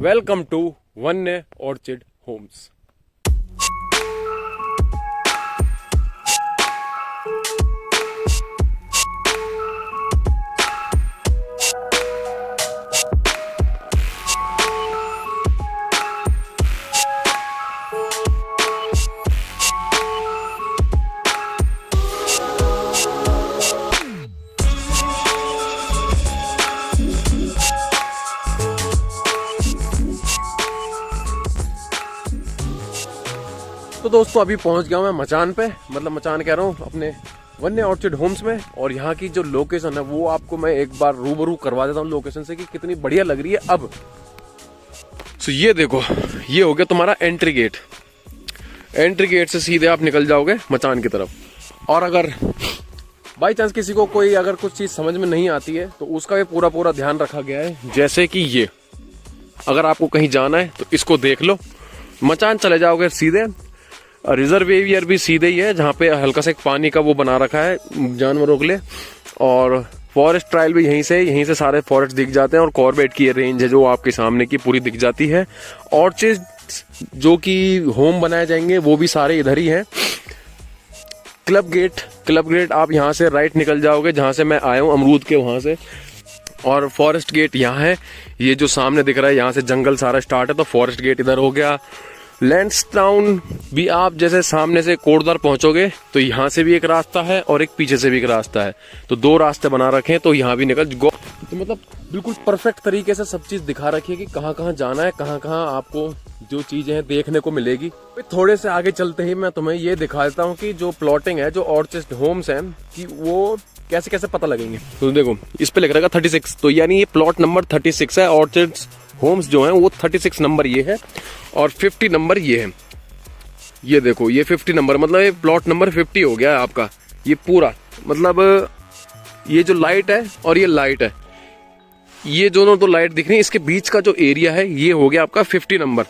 Welcome to वन्य orchid Holmes. तो दोस्तों अभी पहुंच गया हूं मैं मचान पे, मतलब मचान कह रहा हूं अपने वन्य ऑर्चिड होम्स में। और यहाँ की जो लोकेशन है वो आपको मैं एक बार रूबरू करवा देता हूँ लोकेशन से कि कितनी बढ़िया लग रही है अब। तो ये देखो, ये हो गया तुम्हारा एंट्री गेट। एंट्री गेट से सीधे आप निकल जाओगे मचान की तरफ। और अगर बाई चांस किसी को कोई अगर कुछ चीज समझ में नहीं आती है तो उसका भी पूरा पूरा ध्यान रखा गया है। जैसे कि ये, अगर आपको कहीं जाना है तो इसको देख लो, मचान चले जाओगे सीधे। रिजर्व एरिया भी सीधे ही है जहाँ पे हल्का सा एक पानी का वो बना रखा है जानवरों के लिए। और फॉरेस्ट ट्रायल भी यहीं से सारे फॉरेस्ट दिख जाते हैं। और कॉर्बेट की रेंज है जो आपके सामने की पूरी दिख जाती है। ऑर्चिड जो कि होम बनाए जाएंगे वो भी सारे इधर ही हैं। क्लब गेट आप यहाँ से राइट निकल जाओगे जहाँ से मैं आया हूँ अमरूद के वहां से। और फॉरेस्ट गेट यहाँ है, ये जो सामने दिख रहा है यहाँ से जंगल सारा स्टार्ट है। तो फॉरेस्ट गेट इधर हो गया। लैंसडाउन भी आप जैसे सामने से कोटद्वार पहुंचोगे तो यहाँ से भी एक रास्ता है और एक पीछे से भी एक रास्ता है। तो दो रास्ते बना रखे हैं, तो यहाँ भी निकल गो। तो मतलब बिल्कुल परफेक्ट तरीके से सब चीज दिखा रखी है कि कहाँ कहाँ जाना है, कहाँ कहाँ आपको जो चीजें हैं देखने को मिलेगी। थोड़े से आगे चलते ही मैं तुम्हें ये दिखा देता हूँ कि जो प्लॉटिंग है, जो ऑर्चिड होम्स है, कि वो कैसे कैसे पता लगेंगे। तो देखो इस पे लिख रखा 36, तो यानी ये प्लॉट नंबर 36 है। ऑर्चिड होम्स जो है वो 36 नंबर ये है और 50 नंबर ये है। ये देखो ये 50 नंबर, मतलब ये प्लॉट नंबर 50 हो गया है आपका। ये पूरा मतलब ये जो लाइट है और ये लाइट है, ये दोनों तो लाइट दिख रही है, इसके बीच का जो एरिया है ये हो गया आपका 50 नंबर।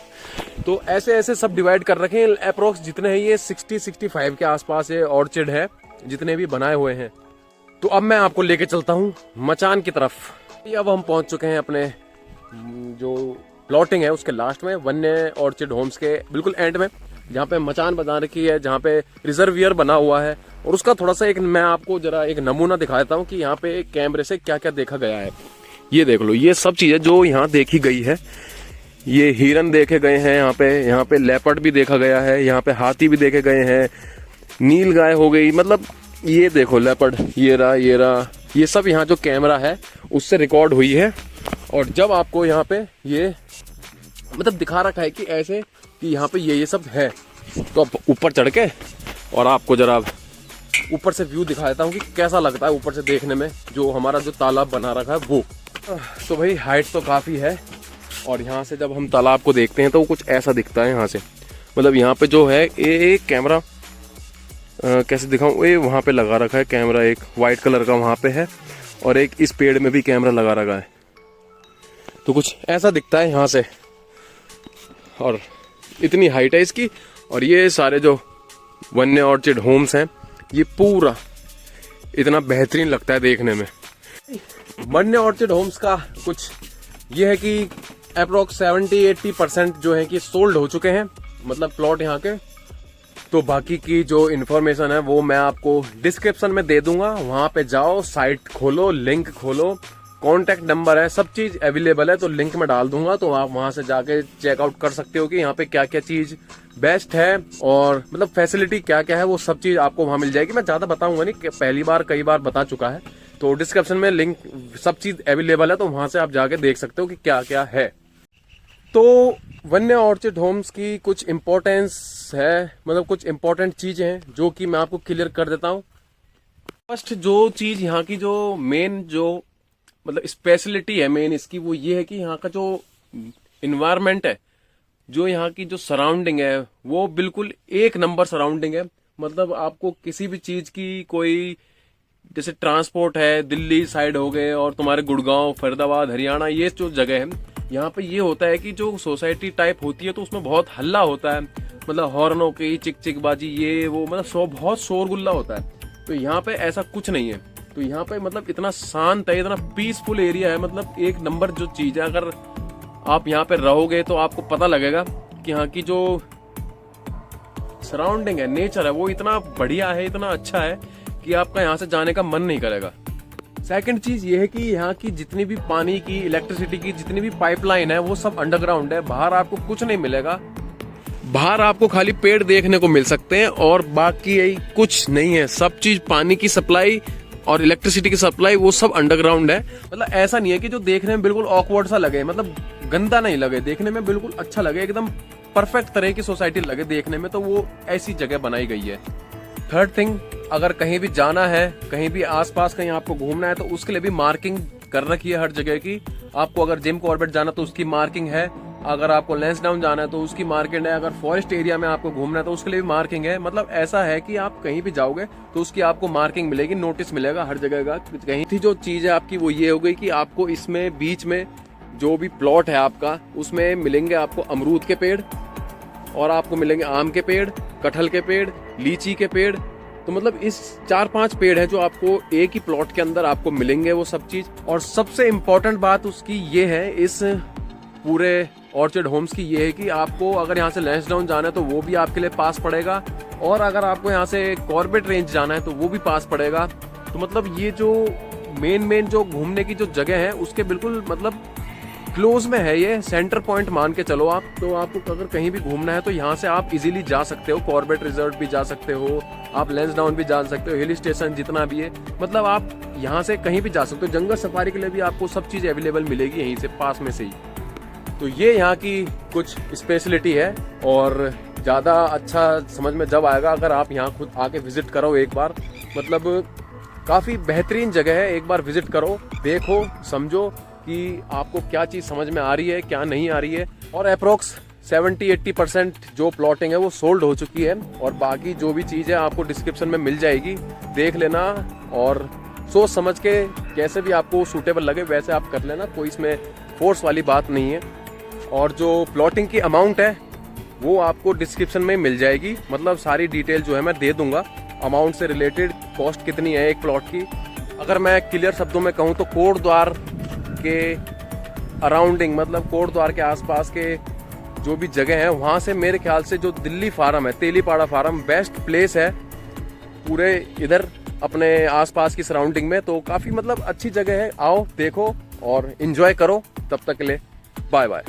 तो ऐसे ऐसे सब डिवाइड कर रखे हैं। अप्रोक्स जितने हैं ये 60-65 के आसपास ये ऑर्चिड है जितने भी बनाए हुए हैं। तो अब मैं आपको लेके चलता हूँ मचान की तरफ। अब हम पहुंच चुके हैं अपने जो प्लॉटिंग है उसके लास्ट में, वन्य ऑर्चिड होम्स के बिल्कुल एंड में, जहाँ पे मचान बना रखी है, जहाँ पे रिजर्वियर बना हुआ है। और उसका थोड़ा सा एक मैं आपको जरा एक नमूना दिखा देता हूँ कि यहाँ पे कैमरे से क्या क्या देखा गया है। ये देख लो, ये सब चीजें जो यहाँ देखी गई है। ये हिरन देखे गए हैं यहाँ पे लेपर्ड भी देखा गया है, यहाँ पे हाथी भी देखे गए हैं, नील गाय हो गई, मतलब ये देखो लेपर्ड, ये रहा, ये सब यहाँ जो कैमरा है उससे रिकॉर्ड हुई है। और जब आपको यहाँ पे ये मतलब दिखा रखा है कि ऐसे कि यहाँ पे ये सब है, तो अब ऊपर चढ़ के और आपको जरा ऊपर से व्यू दिखा देता हूँ कि कैसा लगता है ऊपर से देखने में जो हमारा जो तालाब बना रखा है वो। तो भाई हाइट तो काफ़ी है। और यहाँ से जब हम तालाब को देखते हैं तो वो कुछ ऐसा दिखता है यहाँ से। मतलब यहाँ पे जो है एक कैमरा कैसे दिखाऊं, ये वहाँ पे लगा रखा है कैमरा, एक वाइट कलर का वहाँ पे है और एक इस पेड़ में भी कैमरा लगा रखा है। तो कुछ ऐसा दिखता है यहाँ से। और इतनी हाइट है इसकी। और ये सारे जो वन्य ऑर्चिड होम्स हैं ये पूरा इतना बेहतरीन लगता है देखने में। वन्य ऑर्चिड होम्स का कुछ ये है कि अप्रोक्स 70-80% जो है कि सोल्ड हो चुके हैं, मतलब प्लॉट यहाँ के। तो बाकी की जो इन्फॉर्मेशन है वो मैं आपको डिस्क्रिप्शन में दे दूंगा। वहां पे जाओ, साइट खोलो, लिंक खोलो, कॉन्टैक्ट नंबर है, सब चीज अवेलेबल है। तो लिंक में डाल दूंगा, तो आप वहां से जाके चेकआउट कर सकते हो कि यहाँ पे क्या क्या चीज बेस्ट है और मतलब फैसिलिटी क्या क्या है, वो सब चीज आपको वहां मिल जाएगी। मैं ज्यादा बताऊंगा नहीं, पहली बार कई बार बता चुका है। तो डिस्क्रिप्शन में लिंक सब चीज अवेलेबल है, तो वहां से आप जाके देख सकते हो कि क्या क्या है। तो वन्य ऑर्चिड होम्स की कुछ इम्पोर्टेंस है, मतलब कुछ इम्पोर्टेंट चीजें हैं जो कि मैं आपको क्लियर कर देता हूँ। फर्स्ट जो चीज यहाँ की जो मेन जो मतलब स्पेशलिटी है मेन इसकी, वो ये है कि यहाँ का जो इन्वायरमेंट है, जो यहाँ की जो सराउंडिंग है वो बिल्कुल एक नंबर सराउंडिंग है। मतलब आपको किसी भी चीज की कोई, जैसे ट्रांसपोर्ट है, दिल्ली साइड हो गए और तुम्हारे गुड़गांव, फरीदाबाद, हरियाणा, ये जो जगह है यहाँ पे ये होता है कि जो सोसाइटी टाइप होती है तो उसमें बहुत हल्ला होता है, मतलब हॉर्नों की चिक चिक बाजी, ये वो, मतलब बहुत शोरगुल्ला होता है। तो यहाँ पे ऐसा कुछ नहीं है। तो यहाँ पे मतलब इतना शांत है, इतना पीसफुल एरिया है, मतलब एक नंबर जो चीज है। अगर आप यहाँ पे रहोगे तो आपको पता लगेगा कि यहाँ की जो सराउंडिंग है, नेचर है, वो इतना बढ़िया है, इतना अच्छा है कि आपका यहाँ से जाने का मन नहीं करेगा। सेकंड चीज ये है कि यहाँ की जितनी भी पानी की, इलेक्ट्रिसिटी की जितनी भी पाइपलाइन है वो सब अंडरग्राउंड है। बाहर आपको कुछ नहीं मिलेगा, बाहर आपको खाली पेड़ देखने को मिल सकते हैं और बाकी यही कुछ नहीं है। सब चीज, पानी की सप्लाई और इलेक्ट्रिसिटी की सप्लाई, वो सब अंडरग्राउंड है। मतलब ऐसा नहीं है कि जो देखने में बिल्कुल ऑकवर्ड सा लगे, मतलब गंदा नहीं लगे, देखने में बिल्कुल अच्छा लगे, एकदम परफेक्ट तरह की सोसाइटी लगे देखने में, तो वो ऐसी जगह बनाई गई है। थर्ड थिंग, अगर कहीं भी जाना है, कहीं भी आसपास कहीं आपको घूमना है, तो उसके लिए भी मार्किंग कर रखी है हर जगह की। आपको अगर जिम कॉर्बेट जाना तो उसकी मार्किंग है, अगर आपको लैंसडाउन जाना है तो उसकी मार्किंग है, अगर फॉरेस्ट एरिया में आपको घूमना है तो उसके लिए भी मार्किंग है। मतलब ऐसा है कि आप कहीं भी जाओगे तो उसकी आपको मार्किंग मिलेगी, नोटिस मिलेगा हर जगह का। कहीं थी जो चीज है आपकी वो ये हो गई कि आपको इसमें बीच में जो भी प्लॉट है आपका, उसमें मिलेंगे आपको अमरूद के पेड़ और आपको मिलेंगे आम के पेड़, कटहल के पेड़, लीची के पेड़। तो मतलब इस 4-5 पेड़ है जो आपको एक ही प्लॉट के अंदर आपको मिलेंगे वो सब चीज। और सबसे इम्पोर्टेंट बात उसकी ये है, इस पूरे ऑर्चिड होम्स की ये है कि आपको अगर यहाँ से लैंसडाउन जाना है तो वो भी आपके लिए पास पड़ेगा, और अगर आपको यहाँ से कॉर्बेट रेंज जाना है तो वो भी पास पड़ेगा। तो मतलब ये जो मेन जो घूमने की जो जगह है उसके बिल्कुल मतलब क्लोज में है, ये सेंटर पॉइंट मान के चलो आप। तो आपको अगर कहीं भी घूमना है तो यहाँ से आप इजीली जा सकते हो, कॉर्बेट रिजर्व भी जा सकते हो, आप लैंसडाउन भी जा सकते हो, हिल स्टेशन जितना भी है, मतलब आप यहाँ से कहीं भी जा सकते हो। जंगल सफारी के लिए भी आपको सब चीज़ अवेलेबल मिलेगी यहीं से, पास में से ही। तो ये यहाँ की कुछ स्पेशलिटी है, और ज़्यादा अच्छा समझ में जब आएगा अगर आप यहाँ खुद आके विजिट करो एक बार। मतलब काफ़ी बेहतरीन जगह है, एक बार विजिट करो, देखो, समझो कि आपको क्या चीज़ समझ में आ रही है, क्या नहीं आ रही है। और अप्रोक्स 70-80% जो प्लॉटिंग है वो सोल्ड हो चुकी है, और बाकी जो भी चीज़ है आपको डिस्क्रिप्शन में मिल जाएगी, देख लेना और सोच समझ के कैसे भी आपको सूटेबल लगे वैसे आप कर लेना, कोई इसमें फोर्स वाली बात नहीं है। और जो प्लॉटिंग की अमाउंट है वो आपको डिस्क्रिप्शन में मिल जाएगी, मतलब सारी डिटेल जो है मैं दे दूंगा, अमाउंट से रिलेटेड कॉस्ट कितनी है एक प्लॉट की। अगर मैं क्लियर शब्दों में कहूँ तो कोटद्वार के अराउंडिंग, मतलब कोटद्वार के आसपास के जो भी जगह है वहाँ से मेरे ख्याल से जो दिल्ली फार्म है, तेलीपाड़ा फार्म बेस्ट प्लेस है पूरे इधर अपने आसपास की सराउंडिंग में। तो काफ़ी मतलब अच्छी जगह है, आओ देखो और एंजॉय करो। तब तक के लिए बाय बाय।